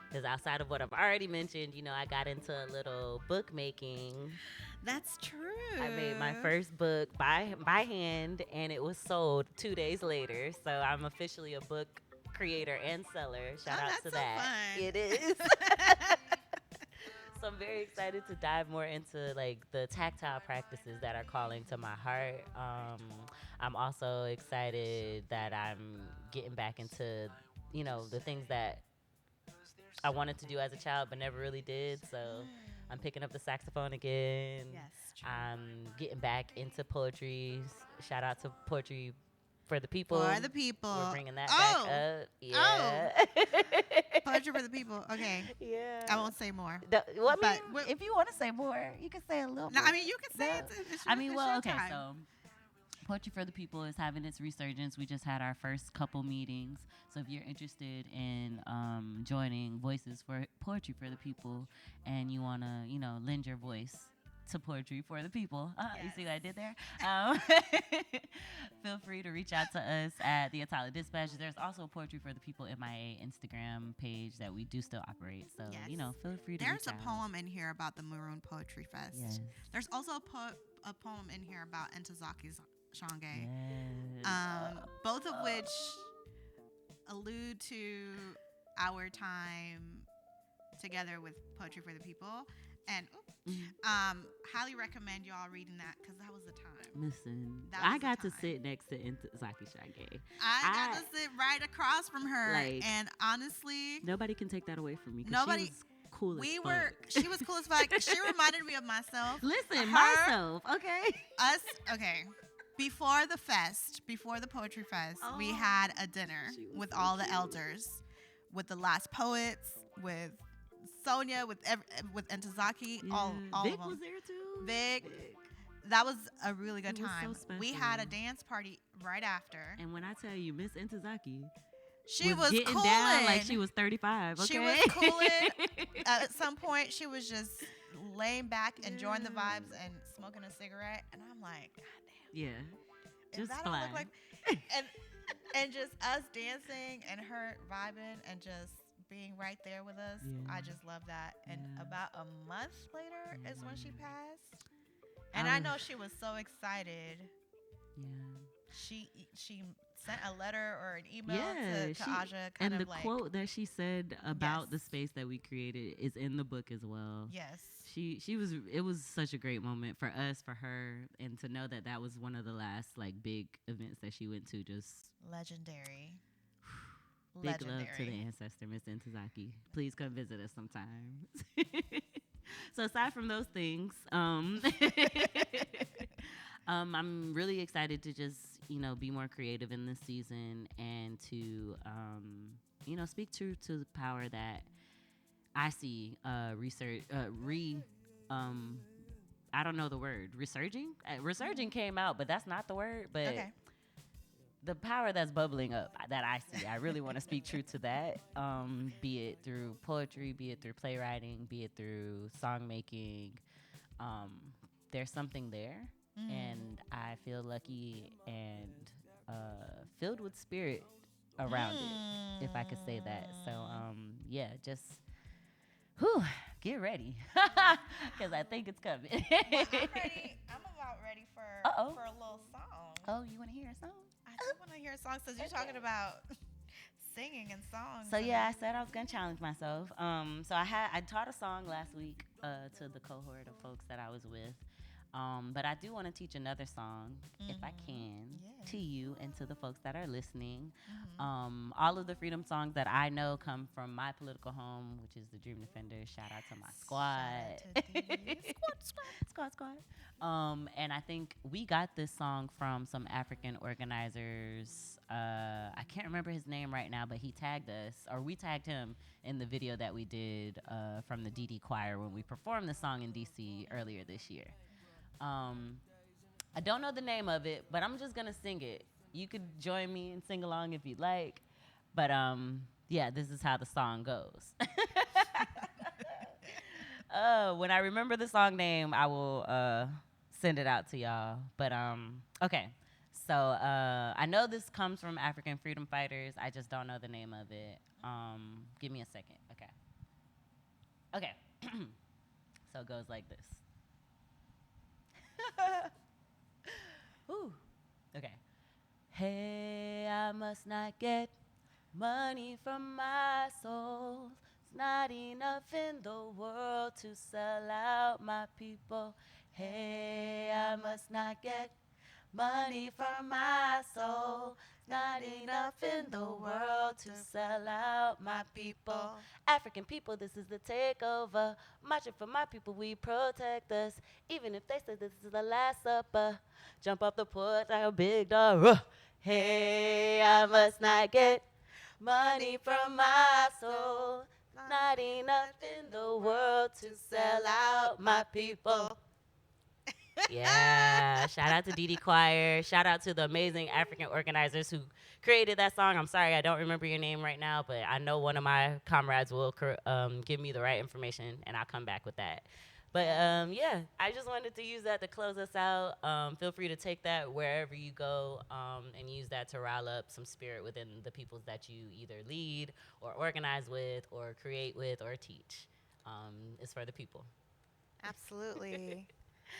Because outside of what I've already mentioned, I got into a little bookmaking. That's true. I made my first book by hand, and it was sold 2 days later. So I'm officially a book creator and seller. Shout out that's to so that. fun. It is. So I'm very excited to dive more into like the tactile practices that are calling to my heart. I'm also excited that I'm getting back into, the things that I wanted to do as a child but never really did. So I'm picking up the saxophone again. Yes, true. I'm getting back into poetry. Shout out to Poetry for the People. For the people. We're bringing that Oh. back up. Yeah. Poetry for the people. Okay. Yeah. I won't say more. Well, I But mean, what- if you want to say more, you can say a little No, more. I mean, you can say No. it's I mean, well, your okay, time. so Poetry for the People is having its resurgence. We just had our first couple meetings. So if you're interested in joining Voices for Poetry for the People and you want to, lend your voice to Poetry for the People, you see what I did there? Feel free to reach out to us at the Atala Dispatch. There's also Poetry for the People MIA Instagram page that we do still operate. So, Yes. feel free to There's reach a out. poem in here about the Maroon Poetry Fest. Yes. There's also a poem in here about Entazaki's Shange. Yes. Both of which allude to our time together with Poetry for the People. And highly recommend y'all reading that because that was the time. Listen, That I was the got to time. sit next to Zaki Shage. I got to sit right across from her. Like, and honestly, Nobody can take that away from me. 'Cause Nobody- She was cool as fuck. she was cool as fuck. She reminded me of myself. Listen, Her- myself, okay? Okay. Before the fest, before the Poetry Fest, we had a dinner She was with so all the cute. elders, with the last poets, with Sonia, with Ntozaki, all Vic of them. was there too. Vic. That was a really good It was so time. We special. had a dance party right after. And when I tell you, Miss Intozaki She was getting cooling. down like she was 35. Okay? She was cooling. At some point, she was just laying back, enjoying the vibes, and smoking a cigarette. And I'm like, God damn. Yeah, If just that don't flying. look like, and just us dancing and her vibing and just being right there with us. Yeah. I just love that. And Yeah. about a month later is when she passed. And I know she was so excited. Yeah. She sent a letter or an email Yeah, to Aja, kind and of the like, quote that she said about the Yes. space that we created is in the book as well. yes. It was such a great moment for us, for her, and to know that that was one of the last like big events that she went to. Just Legendary. big love to the ancestor, Miss Intozaki. Please come visit us sometime. So aside from those things, I'm really excited to just be more creative in this season and to speak to the power that I see research I don't know the word resurging. Resurging came out, but that's not the word. But Okay. the power that's bubbling up that I see, I really want to speak truth to that. Be it through poetry, be it through playwriting, be it through song making. There's something there, and I feel lucky and filled with spirit around it, if I could say that. So yeah, just get ready, because I think it's coming. I'm ready. I'm about ready for Uh-oh. a little song. Oh, you want to hear a song? I do want to hear a song since you're talking about singing and songs. So yeah, I said I was gonna challenge myself. So I taught a song last week to the cohort of folks that I was with. But I do want to teach another song, if I can, to you and to the folks that are listening. All of the freedom songs that I know come from my political home, which is the Dream Defenders. Shout out to my squad. Squad. And I think we got this song from some African organizers. I can't remember his name right now, but he tagged us, or we tagged him in the video that we did from the DD Choir when we performed the song in DC earlier this year. I don't know the name of it, but I'm just gonna sing it. You could join me and sing along if you'd like. But yeah, this is how the song goes. When I remember the song name, I will send it out to y'all. But okay. So I know this comes from African freedom fighters. I just don't know the name of it. Give me a second. Okay. So it goes like this. Ooh. Okay. Hey, I must not get money from my soul. It's not enough in the world to sell out my people. Hey, I must not get money from my soul. Not enough in the world to sell out my people. African people, this is the takeover. Marching for my people, we protect us. Even if they say this is the last supper. Jump off the porch like a big dog. Hey, I must not get money from my soul. Not enough in the world to sell out my people. Yeah, shout out to DD Choir. Shout out to the amazing African organizers who created that song. I'm sorry, I don't remember your name right now, but I know one of my comrades will give me the right information, and I'll come back with that. But yeah, I just wanted to use that to close us out. Feel free to take that wherever you go and use that to rile up some spirit within the peoples that you either lead or organize with or create with or teach. It's for the people. Absolutely.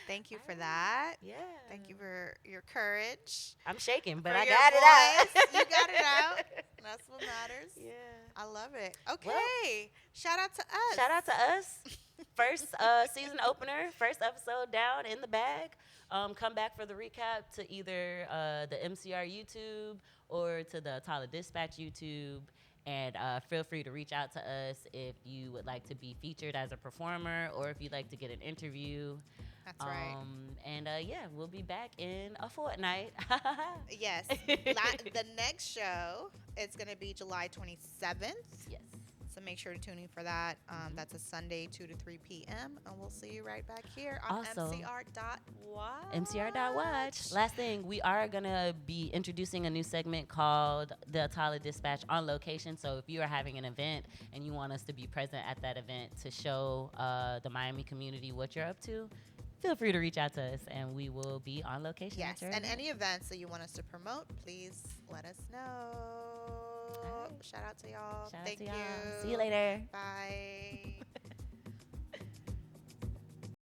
Thank you for that. Yeah. Thank you for your courage. I'm shaking, but For I your got it out. voice. You got it out. That's what matters. Yeah. I love it. Okay. Well, shout out to us. Shout out to us. First season opener, first episode down in the bag. Come back for the recap to either the MCR YouTube or to the Atala Dispatch YouTube. And feel free to reach out to us if you would like to be featured as a performer or if you'd like to get an interview. That's right. And yeah, we'll be back in a fortnight. Yes. The next show is going to be July 27th. Yes. So make sure to tune in for that. That's a Sunday, 2 to 3 p.m. And we'll see you right back here on Also, MCR.watch. MCR.watch. Last thing, we are going to be introducing a new segment called the Atala Dispatch on location. So if you are having an event and you want us to be present at that event to show the Miami community what you're up to, feel free to reach out to us and we will be on location. Yes, and any events that you want us to promote, please let us know. Shout out to y'all. Thank you. See you later. Bye.